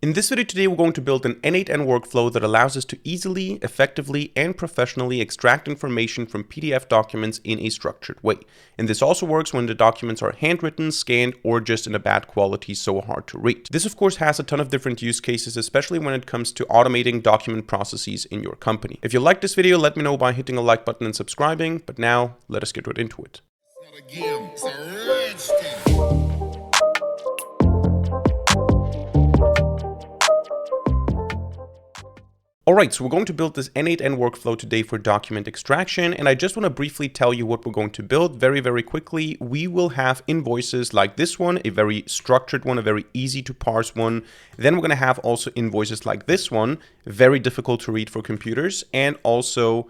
In this video today, we're going to build an n8n workflow that allows us to easily, effectively, and professionally extract information from PDF documents in a structured way. And this also works when the documents are handwritten, scanned, or just in a bad quality, so hard to read. This of course has a ton of different use cases, especially when it comes to automating document processes in your company. If you like this video, let me know by hitting a like button and subscribing, but now let us get right into it. Alright, so we're going to build this n8n workflow today for document extraction, and I just want to briefly tell you what we're going to build very quickly. We will have invoices like this one, a very structured one, a very easy to parse one. Then we're going to have also invoices like this one, very difficult to read for computers, and also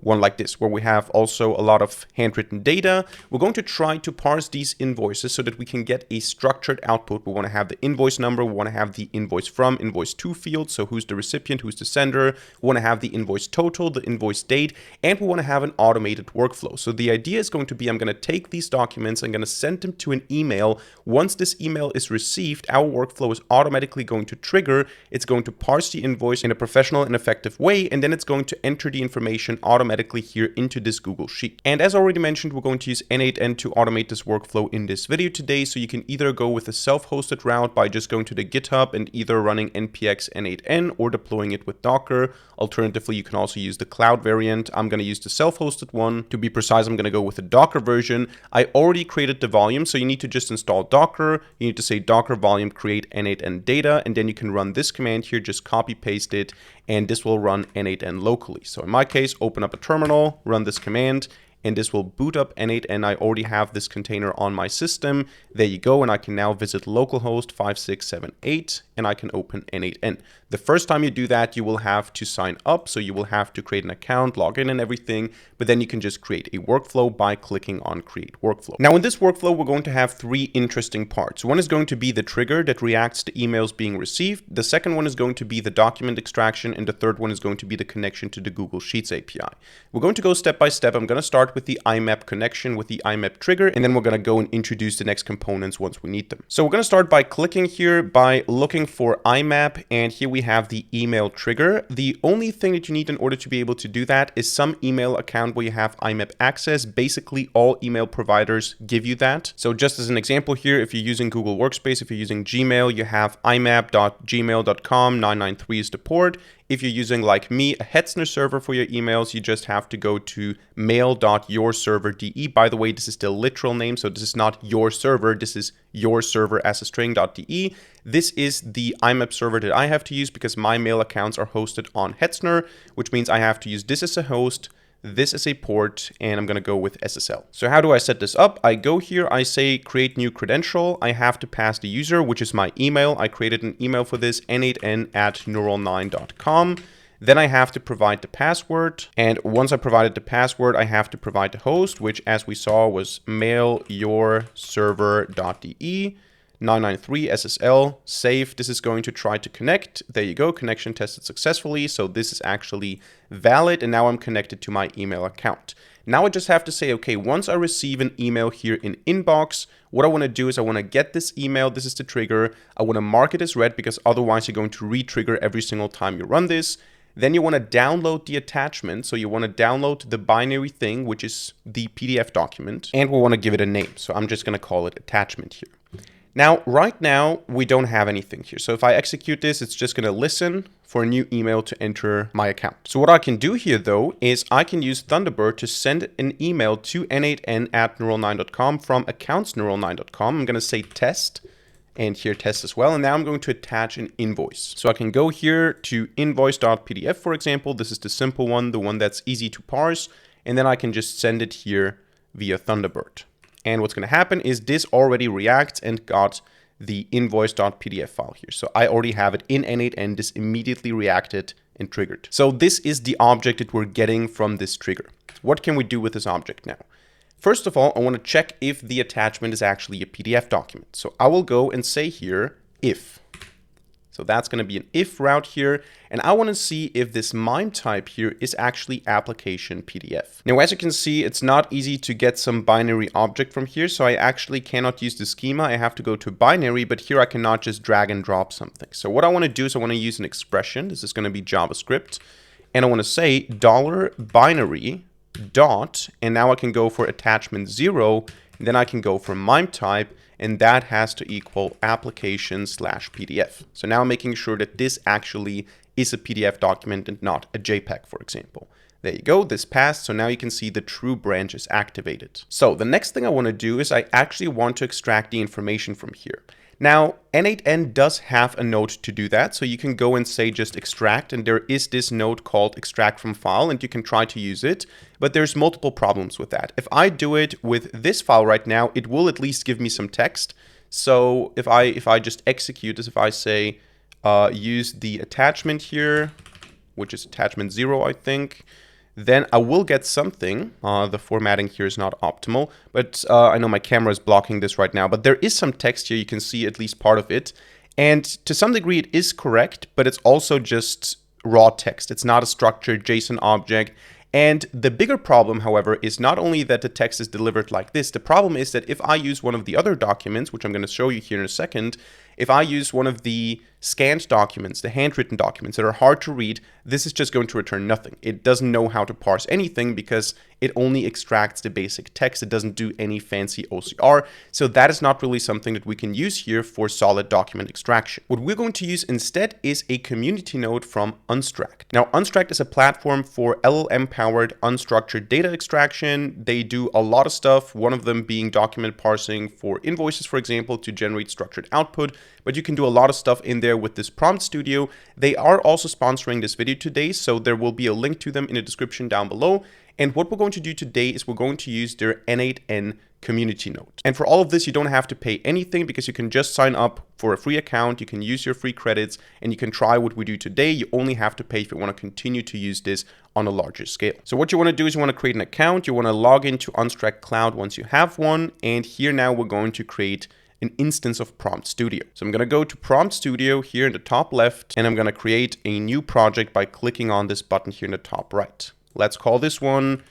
one like this, where we have also a lot of handwritten data. We're going to try to parse these invoices so that we can get a structured output. We want to have the invoice number, we want to have the invoice from, invoice to field, so who's the recipient, who's the sender. We want to have the invoice total, the invoice date, and we want to have an automated workflow. So the idea is going to be, I'm going to take these documents, I'm going to send them to an email. Once this email is received, our workflow is automatically going to trigger. It's going to parse the invoice in a professional and effective way, and then it's going to enter the information automatically here into this Google Sheet. And as already mentioned, we're going to use n8n to automate this workflow in this video today. So you can either go with a self-hosted route by just going to the GitHub and either running npx n8n or deploying it with Docker. Alternatively, you can also use the cloud variant. I'm going to use the self-hosted one. To be precise, I'm going to go with the Docker version. I already created the volume, so you need to just install Docker. You need to say docker volume create n8n data, and then you can run this command here, just copy paste it, and this will run n8n locally. So in my case, open up a terminal, run this command, and this will boot up n8n. I already have this container on my system. There you go, and I can now visit localhost 5678, and I can open n8n. The first time you do that, you will have to sign up, so you will have to create an account, log in and everything, but then you can just create a workflow by clicking on create workflow. Now in this workflow, we're going to have three interesting parts. One is going to be the trigger that reacts to emails being received. The second one is going to be the document extraction, and the third one is going to be the connection to the Google Sheets API. We're going to go step by step. I'm going to start with the IMAP connection with the IMAP trigger, and then we're going to go and introduce the next components once we need them. So we're going to start by clicking here, by looking for IMAP, and here we have the email trigger. The only thing that you need in order to be able to do that is some email account where you have IMAP access. Basically, all email providers give you that. So just as an example here, if you're using Google Workspace, if you're using Gmail, you have imap.gmail.com, 993 is the port. If you're using, like me, a Hetzner server for your emails, you just have to go to mail.yourserver.de. By the way, this is the literal name, so this is not your server, this is your server as a string.de. This is the IMAP server that I have to use because my mail accounts are hosted on Hetzner, which means I have to use this as a host, this is a port, and I'm going to go with SSL. So how do I set this up? I go here, I say create new credential. I have to pass the user, which is my email. I created an email for this, n8n@neural9.com. Then I have to provide the password. And once I provided the password, I have to provide the host, which as we saw was mailyourserver.de. 993 SSL, save. This is going to try to connect. There you go, connection tested successfully. So this is actually valid, and now I'm connected to my email account. Now I just have to say, okay, once I receive an email here in inbox, what I want to do is I want to get this email. This is the trigger. I want to mark it as read because otherwise you're going to re-trigger every single time you run this. Then you want to download the attachment. So you want to download the binary thing, which is the PDF document, and we want to give it a name. So I'm just going to call it attachment here. Now, right now, we don't have anything here. So if I execute this, it's just going to listen for a new email to enter my account. So what I can do here, though, is I can use Thunderbird to send an email to n8n@neural9.com from accounts.neural9.com. I'm going to say test, and here test as well. And now I'm going to attach an invoice. So I can go here to invoice.pdf, for example. This is the simple one, the one that's easy to parse. And then I can just send it here via Thunderbird. And what's going to happen is this already reacts and got the invoice.pdf file here. So I already have it in n8n. This immediately reacted and triggered. So this is the object that we're getting from this trigger. What can we do with this object now? First of all, I want to check if the attachment is actually a PDF document. So I will go and say here, if So that's going to be an if route here. And I want to see if this MIME type here is actually application PDF. Now, as you can see, it's not easy to get some binary object from here. So I actually cannot use the schema. I have to go to binary, but here I cannot just drag and drop something. So what I want to do is I want to use an expression. This is going to be JavaScript. And I want to say $binary dot, and now I can go for attachment 0, and then I can go for MIME type, and that has to equal application/PDF. So now I'm making sure that this actually is a PDF document and not a JPEG, for example. There you go, this passed, so now you can see the true branch is activated. So the next thing I want to do is I actually want to extract the information from here. Now, n8n does have a node to do that, so you can go and say just extract, and there is this node called extract from file, and you can try to use it, but there's multiple problems with that. If I do it with this file right now, it will at least give me some text. So if I just execute this, if I say use the attachment here, which is attachment 0, I think, then I will get something. The formatting here is not optimal, but I know my camera is blocking this right now, but there is some text here. You can see at least part of it. And to some degree it is correct, but it's also just raw text. It's not a structured JSON object. And the bigger problem, however, is not only that the text is delivered like this. The problem is that if I use one of the other documents, which I'm going to show you here in a second, if I use one of the scanned documents, the handwritten documents that are hard to read, this is just going to return nothing. It doesn't know how to parse anything because it only extracts the basic text. It doesn't do any fancy OCR. So that is not really something that we can use here for solid document extraction. What we're going to use instead is a community node from Unstract. Now, Unstract is a platform for LLM-powered unstructured data extraction. They do a lot of stuff, one of them being document parsing for invoices, for example, to generate structured output. But you can do a lot of stuff in there with this prompt studio. They are also sponsoring this video today, so there will be a link to them in the description down below. And what we're going to do today is we're going to use their n8n community node. And for all of this, you don't have to pay anything because you can just sign up for a free account. You can use your free credits and you can try what we do today. You only have to pay if you want to continue to use this on a larger scale. So what you want to do is you want to create an account. You want to log into Unstract Cloud once you have one. And here now we're going to create an instance of Prompt Studio. So I'm going to go to Prompt Studio here in the top left, and I'm going to create a new project by clicking on this button here in the top right. Let's call this one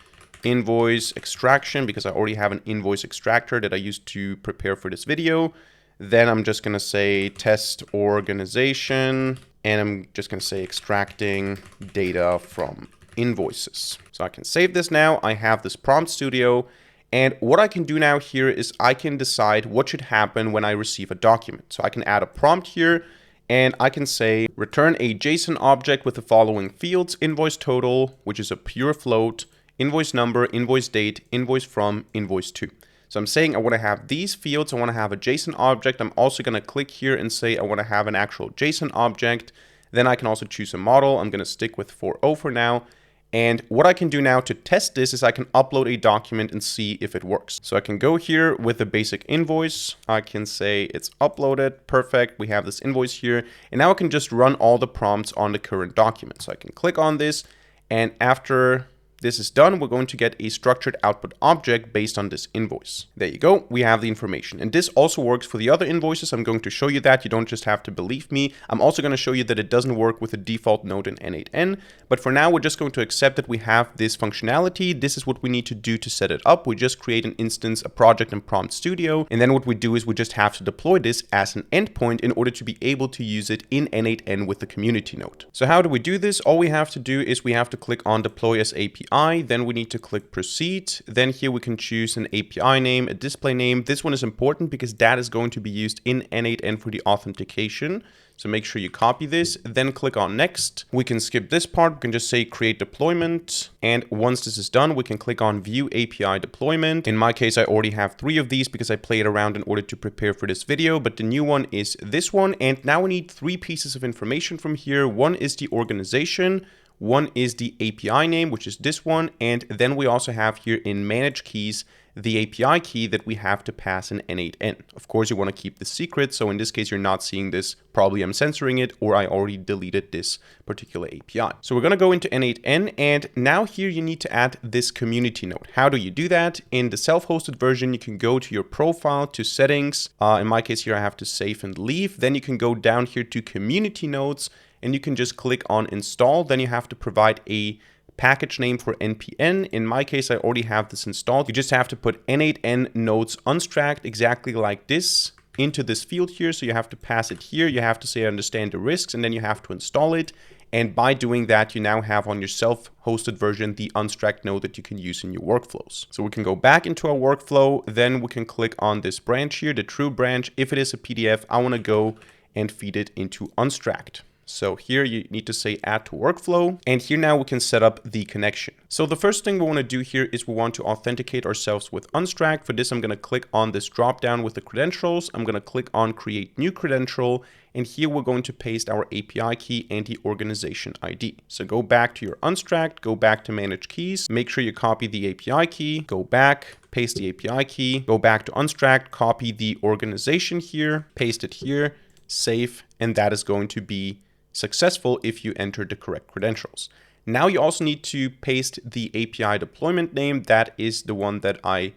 Invoice Extraction because I already have an invoice extractor that I used to prepare for this video. Then I'm just going to say test organization, and I'm just going to say extracting data from invoices. So I can save this now. I have this Prompt Studio. And what I can do now here is I can decide what should happen when I receive a document. So I can add a prompt here and I can say return a JSON object with the following fields: invoice total, which is a pure float, invoice number, invoice date, invoice from, invoice to. So I'm saying I want to have these fields. I want to have a JSON object. I'm also going to click here and say I want to have an actual JSON object. Then I can also choose a model. I'm going to stick with 4.0 for now. And what I can do now to test this is I can upload a document and see if it works. So I can go here with a basic invoice. I can say it's uploaded. Perfect. We have this invoice here. And now I can just run all the prompts on the current document. So I can click on this. And after this is done, we're going to get a structured output object based on this invoice. There you go. We have the information. And this also works for the other invoices. I'm going to show you that. You don't just have to believe me. I'm also going to show you that it doesn't work with the default node in n8n. But for now, we're just going to accept that we have this functionality. This is what we need to do to set it up. We just create an instance, a project in Prompt Studio. And then what we do is we just have to deploy this as an endpoint in order to be able to use it in n8n with the community node. So how do we do this? All we have to do is we have to click on deploy as API. Then we need to click proceed. Then here we can choose an API name, a display name. This one is important because that is going to be used in n8n for the authentication. So make sure you copy this, then click on next. We can skip this part. We can just say create deployment. And once this is done, we can click on view API deployment. In my case, I already have 3 of these because I played around in order to prepare for this video, but the new one is this one. And now we need 3 pieces of information from here. One is the organization. One is the API name, which is this one. And then we also have here in manage keys the API key that we have to pass in n8n. Of course, you want to keep the secret. So in this case, you're not seeing this. Probably I'm censoring it, or I already deleted this particular API. So we're going to go into n8n, and now here you need to add this community node. How do you do that? In the self-hosted version, you can go to your profile, to settings. In my case here, I have to save and leave. Then you can go down here to community nodes, and you can just click on install. Then you have to provide a package name for npn. In my case, I already have this installed. You just have to put n8n nodes unstract exactly like this into this field here. So you have to pass it here. You have to say I understand the risks, and then you have to install it. And by doing that, you now have on your self-hosted version the Unstract node that you can use in your workflows. So we can go back into our workflow. Then we can click on this branch here, the true branch. If it is a PDF, I want to go and feed it into Unstract. So here you need to say add to workflow, and here now we can set up the connection. So the first thing we want to do here is we want to authenticate ourselves with Unstract. For this, I'm going to click on this drop down with the credentials. I'm going to click on create new credential, and here we're going to paste our API key and the organization ID. So go back to your Unstract, go back to manage keys, make sure you copy the API key, go back, paste the API key, go back to Unstract, copy the organization here, paste it here, save, and that is going to be successful if you enter the correct credentials. Now you also need to paste the API deployment name. That is the one that I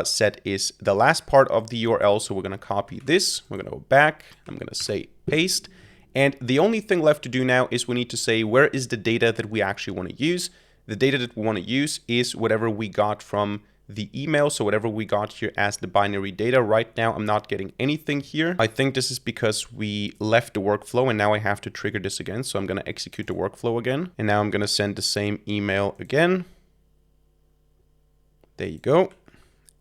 set is the last part of the URL. So we're going to copy this. We're going to go back. I'm going to say paste. And the only thing left to do now is we need to say where is the data that we actually want to use. The data that we want to use is whatever we got from the email. So whatever we got here as the binary data. Right now, I'm not getting anything here. I think this is because we left the workflow and now I have to trigger this again. So I'm going to execute the workflow again. And now I'm going to send the same email again. There you go.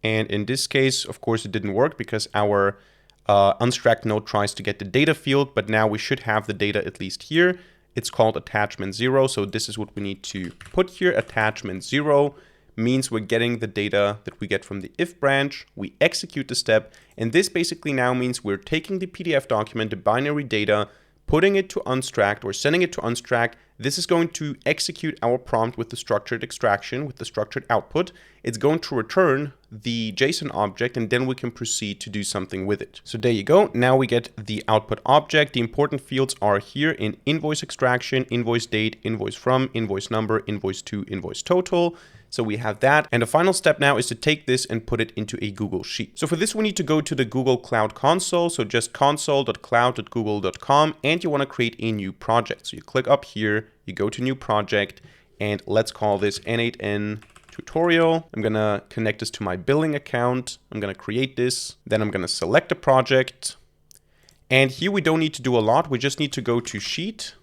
And in this case, of course, it didn't work because our Unstract node tries to get the data field, but now we should have the data at least here. It's called attachment 0. So this is what we need to put here. Attachment 0 means we're getting the data that we get from the if branch. We execute the step, and this basically now means we're taking the PDF document, the binary data, putting it to Unstract or sending it to Unstract. This is going to execute our prompt with the structured extraction, with the structured output. It's going to return the JSON object, and then we can proceed to do something with it. So there you go. Now we get the output object. The important fields are here in invoice extraction, invoice date, invoice from, invoice number, invoice to, invoice total. So we have that. And the final step now is to take this and put it into a Google Sheet. So for this, we need to go to the Google Cloud Console. So just console.cloud.google.com, and you want to create a new project. So you click up here, you go to new project, and let's call this n8n tutorial. I'm going to connect this to my billing account. I'm going to create this. Then I'm going to select a project. And here we don't need to do a lot. We just need to go to Sheet.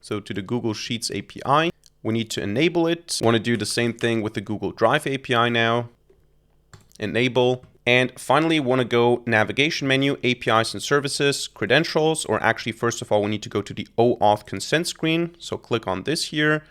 So to the Google Sheets API. We need to enable it. Want to do the same thing with the Google Drive API now. Enable. And finally, want to go navigation menu, APIs and services, credentials, or actually, first of all, we need to go to the OAuth consent screen. So click on this here,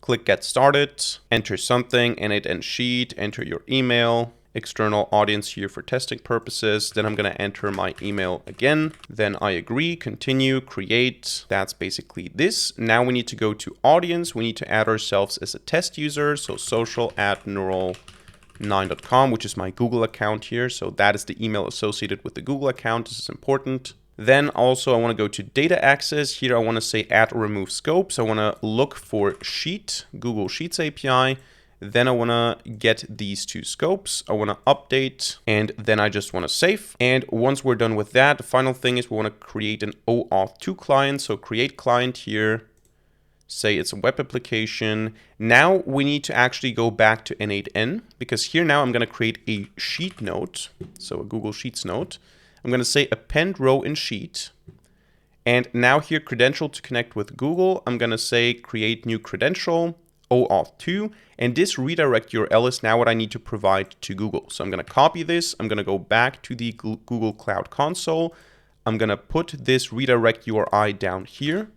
click get started, enter something, n8n sheet, enter your email, external audience here for testing purposes. Then I'm going to enter my email again. Then I agree, continue, create. That's basically this. Now we need to go to audience. We need to add ourselves as a test user. So social@neural9.com, which is my Google account here. So that is the email associated with the Google account. This is important. Then also I want to go to data access. Here I want to say add or remove scope. So I want to look for Sheet, Google Sheets API. Then I want to get these two scopes. I want to update, and then I just want to save. And once we're done with that, the final thing is we want to create an OAuth 2 client. So create client here, say it's a web application. Now we need to actually go back to n8n, because here now I'm going to create a sheet node. So a Google Sheets node. I'm going to say append row in sheet. And now here credential to connect with Google. I'm going to say create new credential, OAuth 2, and this redirect URL is now what I need to provide to Google. So I'm going to copy this. I'm going to go back to the Google Cloud Console. I'm going to put this redirect URI down here,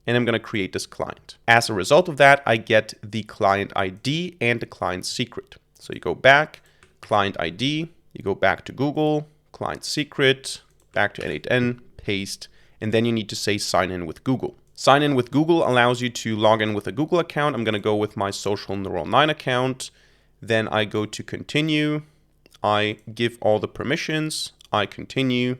and I'm going to create this client. As a result of that, I get the client ID and the client secret. So you go back, client ID, you go back to Google, client secret, back to n8n, paste, and then you need to say sign in with Google. Sign in with Google allows you to log in with a Google account. I'm going to go with my social Neural9 account. Then I go to continue. I give all the permissions. I continue.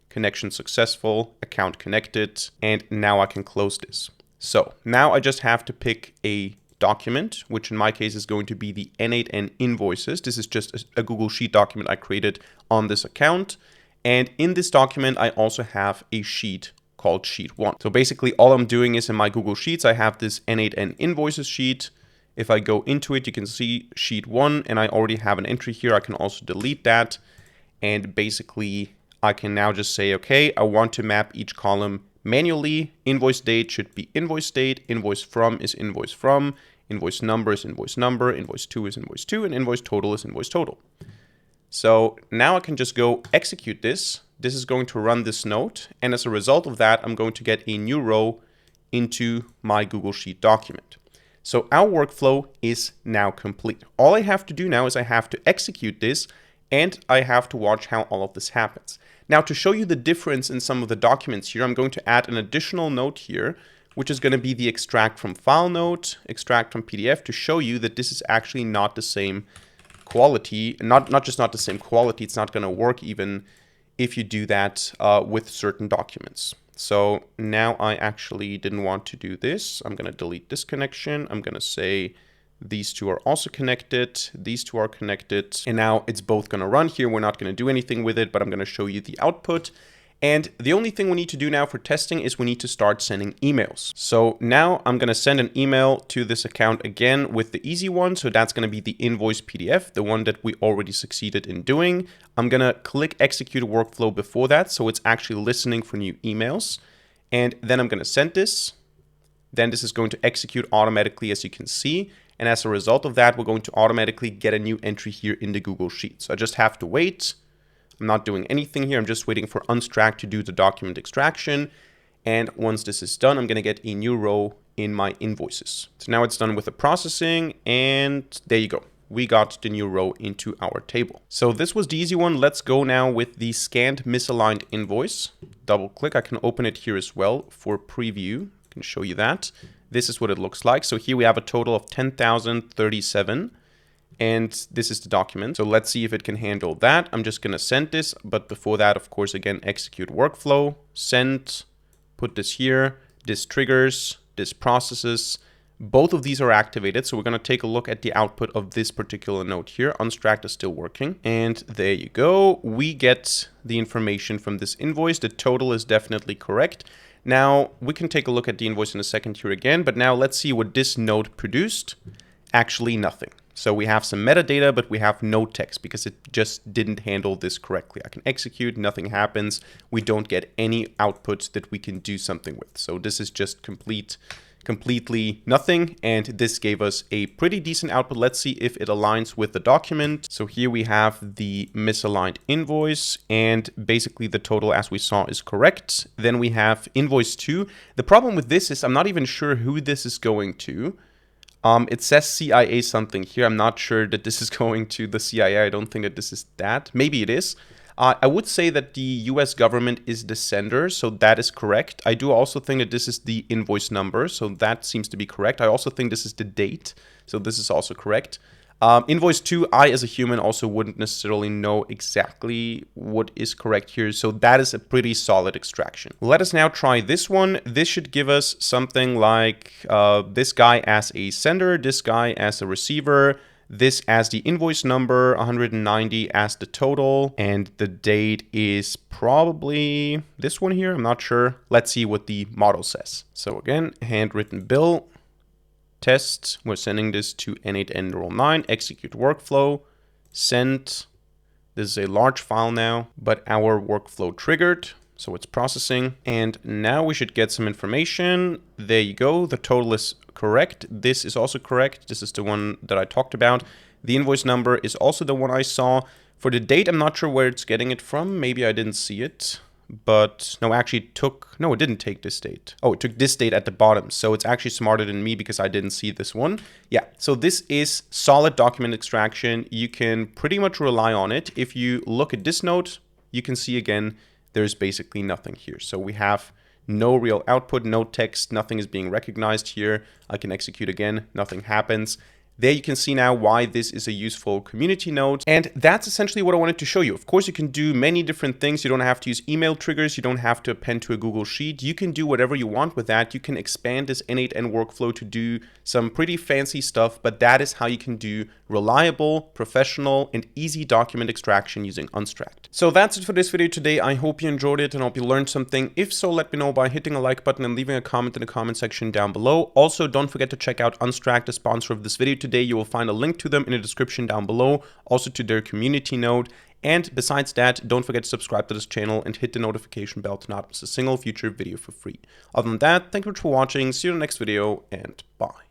Connection successful, account connected, and now I can close this. So now I just have to pick a document, which in my case is going to be the n8n invoices. This is just a Google Sheet document I created on this account. And in this document, I also have a sheet called sheet 1. So basically all I'm doing is in my Google Sheets, I have this n8n invoices sheet. If I go into it, you can see sheet 1, and I already have an entry here. I can also delete that. And basically I can now just say, okay, I want to map each column manually. Invoice date should be invoice date, invoice from is invoice from, invoice number is invoice number, invoice 2 is invoice 2, and invoice total is invoice total. So now I can just go execute this. This is going to run this node, and as a result of that, I'm going to get a new row into my Google Sheet document. So our workflow is now complete. All I have to do now is I have to execute this, and I have to watch how all of this happens. Now, to show you the difference in some of the documents here, I'm going to add an additional node here, which is going to be the extract from file node, extract from PDF, to show you that this is actually not the same quality, not just not the same quality, it's not going to work even if you do that with certain documents. So now I actually didn't want to do this. I'm going to delete this connection. I'm going to say these two are also connected. These two are connected. And now it's both going to run here. We're not going to do anything with it, but I'm going to show you the output. And the only thing we need to do now for testing is we need to start sending emails. So now I'm going to send an email to this account again with the easy one. So that's going to be the invoice PDF, the one that we already succeeded in doing. I'm going to click execute workflow before that. So it's actually listening for new emails. And then I'm going to send this. Then this is going to execute automatically, as you can see. And as a result of that, we're going to automatically get a new entry here in the Google Sheet. So I just have to wait. I'm not doing anything here. I'm just waiting for Unstract to do the document extraction. And once this is done, I'm going to get a new row in my invoices. So now it's done with the processing, and there you go. We got the new row into our table. So this was the easy one. Let's go now with the scanned misaligned invoice. Double click. I can open it here as well for preview. I can show you that. This is what it looks like. So here we have a total of 10,037. And this is the document. So let's see if it can handle that. I'm just going to send this. But before that, of course, again, execute workflow, send, put this here. This triggers, this processes. Both of these are activated. So we're going to take a look at the output of this particular node here. Unstract is still working. And there you go. We get the information from this invoice. The total is definitely correct. Now, we can take a look at the invoice in a second here again. But now let's see what this node produced. Actually, nothing. So we have some metadata, but we have no text because it just didn't handle this correctly. I can execute, nothing happens. We don't get any output that we can do something with. So this is just completely nothing. And this gave us a pretty decent output. Let's see if it aligns with the document. So here we have the misaligned invoice, and basically the total, as we saw, is correct. Then we have invoice 2. The problem with this is I'm not even sure who this is going to. It says CIA something here. I'm not sure that this is going to the CIA. I don't think that this is that. Maybe it is. I would say that the US government is the sender, so that is correct. I do also think that this is the invoice number, so that seems to be correct. I also think this is the date, so this is also correct. Invoice 2, I as a human also wouldn't necessarily know exactly what is correct here, so that is a pretty solid extraction. Let us now try this one. This should give us something like this guy as a sender, this guy as a receiver, this as the invoice number, 190 as the total, and the date is probably this one here. I'm not sure. Let's see what the model says. So again, handwritten bill. Test, we're sending this to n8n roll 9, execute workflow, send. This is a large file now, but our workflow triggered, so it's processing. And now we should get some information. There you go, the total is correct. This is also correct. This is the one that I talked about. The invoice number is also the one I saw. For the date, I'm not sure where it's getting it from. Maybe I didn't see it. But no, actually it didn't take this date. Oh, it took this date at the bottom. So it's actually smarter than me because I didn't see this one. Yeah, so this is solid document extraction. You can pretty much rely on it. If you look at this node, you can see again, there's basically nothing here. So we have no real output, no text, nothing is being recognized here. I can execute again, nothing happens. There you can see now why this is a useful community node. And that's essentially what I wanted to show you. Of course, you can do many different things. You don't have to use email triggers. You don't have to append to a Google Sheet. You can do whatever you want with that. You can expand this n8n workflow to do some pretty fancy stuff, but that is how you can do reliable, professional, and easy document extraction using Unstract. So that's it for this video today. I hope you enjoyed it and hope you learned something. If so, let me know by hitting a like button and leaving a comment in the comment section down below. Also, don't forget to check out Unstract, the sponsor of this video today. You will find a link to them in the description down below, also to their community node. And besides that, don't forget to subscribe to this channel and hit the notification bell to not miss a single future video for free. Other than that, thank you for watching, see you in the next video, and bye.